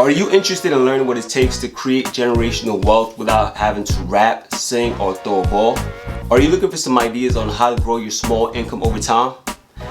Are you interested in learning what it takes to create generational wealth without having to rap, sing, or throw a ball? Are you looking for some ideas on how to grow your small income over time?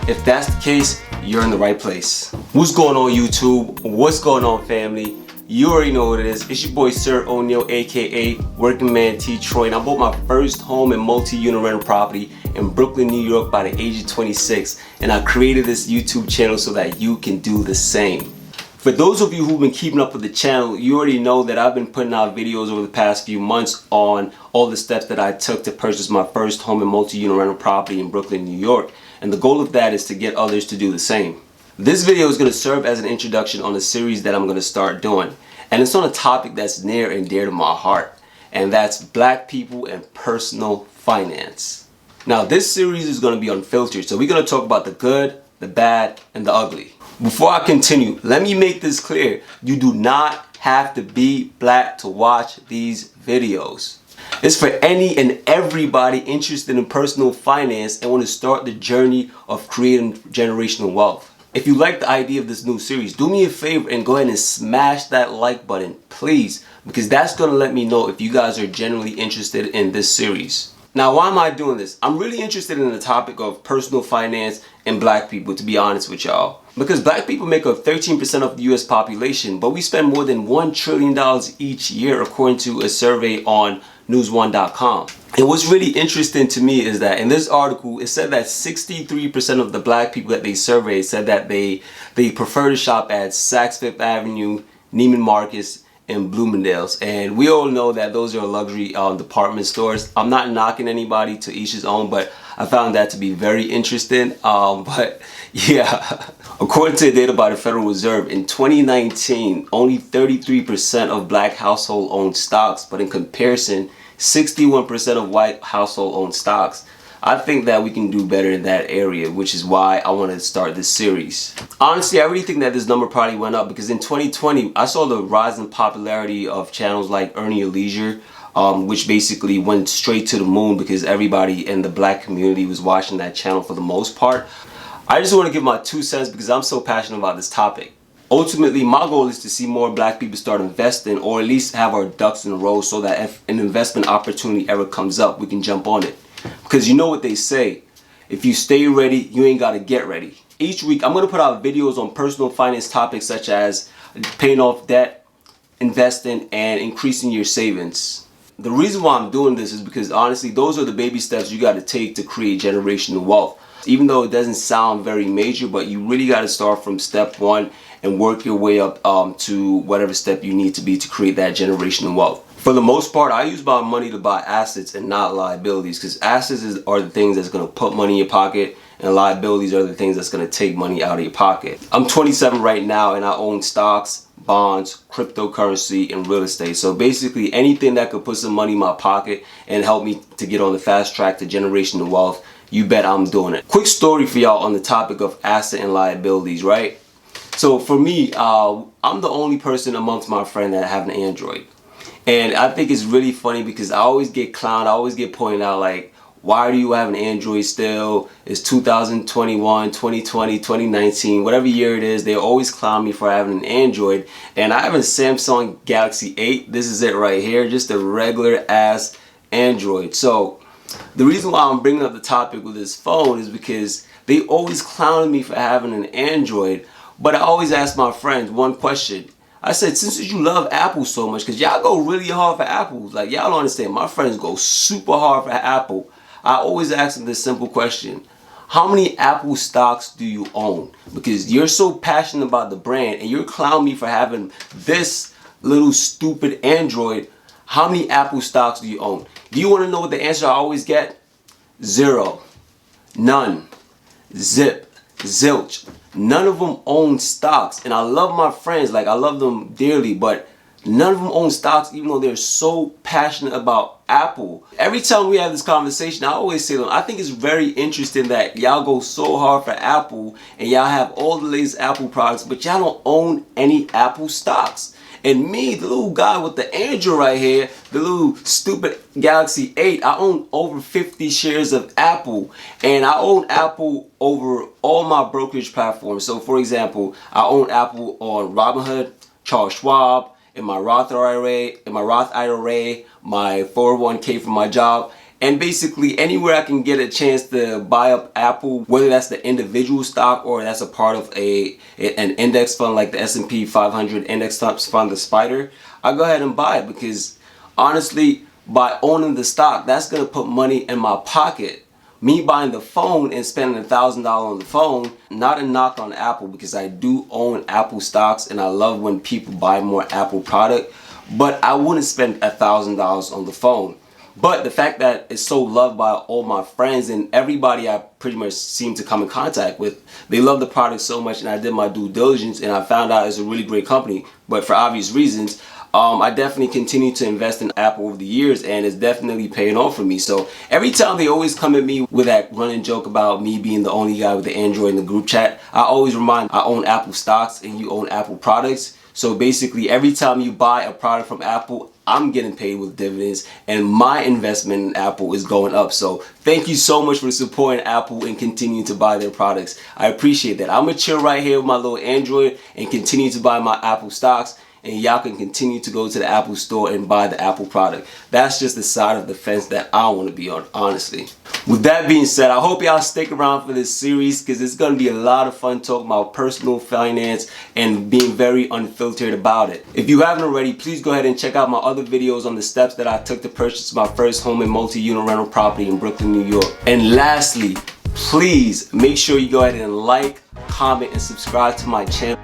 If that's the case, you're in the right place. What's going on, YouTube? What's going on, family? You already know what it is. It's your boy Sir O'Neal, aka Working Man T Troy, and I bought my first home and multi-unit rental property in Brooklyn, New York by the age of 26, and I created this YouTube channel so that you can do the same. For those of you who've been keeping up with the channel, you already know that I've been putting out videos over the past few months on all the steps that I took to purchase my first home and multi-unit rental property in Brooklyn, New York. And the goal of that is to get others to do the same. This video is going to serve as an introduction on a series that I'm going to start doing. And it's on a topic that's near and dear to my heart. And that's Black people and personal finance. Now, this series is going to be unfiltered. So we're going to talk about the good, the bad, and the ugly. Before I continue, let me make this clear. You do not have to be black to watch these videos. It's for any and everybody interested in personal finance and want to start the journey of creating generational wealth. If you like the idea of this new series, do me a favor and go ahead and smash that like button, please, because that's going to let me know if you guys are genuinely interested in this series. Now, why am I doing this? I'm really interested in the topic of personal finance and black people, to be honest with y'all. Because black people make up 13% of the US population, but we spend more than $1 trillion each year, according to a survey on newsone.com. And what's really interesting to me is that in this article, it said that 63% of the black people that they surveyed said that they prefer to shop at Saks Fifth Avenue, Neiman Marcus, and Bloomingdale's. And we all know that those are luxury department stores. I'm not knocking anybody, to each his own, but I found that to be very interesting. But yeah, according to data by the Federal Reserve, in 2019, only 33% of black household owned stocks, but in comparison, 61% of white household owned stocks. I think that we can do better in that area, which is why I wanted to start this series. Honestly, I really think that this number probably went up because in 2020, I saw the rise in popularity of channels like Earn Your Leisure, which basically went straight to the moon because everybody in the black community was watching that channel for the most part. I just want to give my 2 cents because I'm so passionate about this topic. Ultimately, my goal is to see more black people start investing, or at least have our ducks in a row so that if an investment opportunity ever comes up, we can jump on it. Because you know what they say, if you stay ready, you ain't got to get ready. Each week, I'm going to put out videos on personal finance topics such as paying off debt, investing, and increasing your savings. The reason why I'm doing this is because honestly, those are the baby steps you got to take to create generational wealth. Even though it doesn't sound very major, but you really got to start from step 1 and work your way up to whatever step you need to be to create that generational wealth. For the most part, I use my money to buy assets and not liabilities, because assets are the things that's going to put money in your pocket, and liabilities are the things that's going to take money out of your pocket. I'm 27 right now, and I own stocks, bonds, cryptocurrency, and real estate. So basically anything that could put some money in my pocket and help me to get on the fast track to generational wealth, you bet I'm doing it. Quick story for y'all on the topic of asset and liabilities, right? So for me, I'm the only person amongst my friends that have an Android. And I think it's really funny because I always get clowned, I always get pointed out like, why do you have an Android still? It's 2021, 2020, 2019, whatever year it is, they always clown me for having an Android. And I have a Samsung Galaxy 8, this is it right here, just a regular ass Android. So the reason why I'm bringing up the topic with this phone is because they always clown me for having an Android. But I always ask my friends one question. I said, since you love Apple so much, because y'all go really hard for Apple, like y'all don't understand, my friends go super hard for Apple. I always ask them this simple question: how many Apple stocks do you own? Because you're so passionate about the brand and you're clowning me for having this little stupid Android. How many Apple stocks do you own? Do you want to know what the answer I always get? 0, none, zip, zilch. None of them own stocks. And I love my friends, like I love them dearly, but none of them own stocks, even though they're so passionate about Apple. Every time we have this conversation, I always say to them, I think it's very interesting that y'all go so hard for Apple and y'all have all the latest Apple products, but y'all don't own any Apple stocks. And me, the little guy with the Android right here, the little stupid Galaxy 8, I own over 50 shares of Apple. And I own Apple over all my brokerage platforms. So for example, I own Apple on Robinhood, Charles Schwab, in my Roth IRA, my 401k from my job, and basically anywhere I can get a chance to buy up Apple, whether that's the individual stock or that's a part of an index fund like the S&P 500 index fund, the Spider, I go ahead and buy it because honestly, by owning the stock, that's gonna put money in my pocket. Me buying the phone and spending $1,000 on the phone, not a knock on Apple because I do own Apple stocks and I love when people buy more Apple product, but I wouldn't spend $1,000 on the phone. But the fact that it's so loved by all my friends and everybody I pretty much seem to come in contact with, they love the product so much, and I did my due diligence and I found out it's a really great company. But for obvious reasons, I definitely continue to invest in Apple over the years, and it's definitely paying off for me. So every time they always come at me with that running joke about me being the only guy with the Android in the group chat, I always remind I own Apple stocks and you own Apple products. So basically every time you buy a product from Apple, I'm getting paid with dividends and my investment in Apple is going up. So thank you so much for supporting Apple and continuing to buy their products. I appreciate that. I'm gonna chill right here with my little Android and continue to buy my Apple stocks, and y'all can continue to go to the Apple store and buy the Apple product. That's just the side of the fence that I want to be on, honestly. With that being said, I hope y'all stick around for this series because it's going to be a lot of fun talking about personal finance and being very unfiltered about it. If you haven't already, please go ahead and check out my other videos on the steps that I took to purchase my first home and multi-unit rental property in Brooklyn, New York. And lastly, please make sure you go ahead and like, comment, and subscribe to my channel.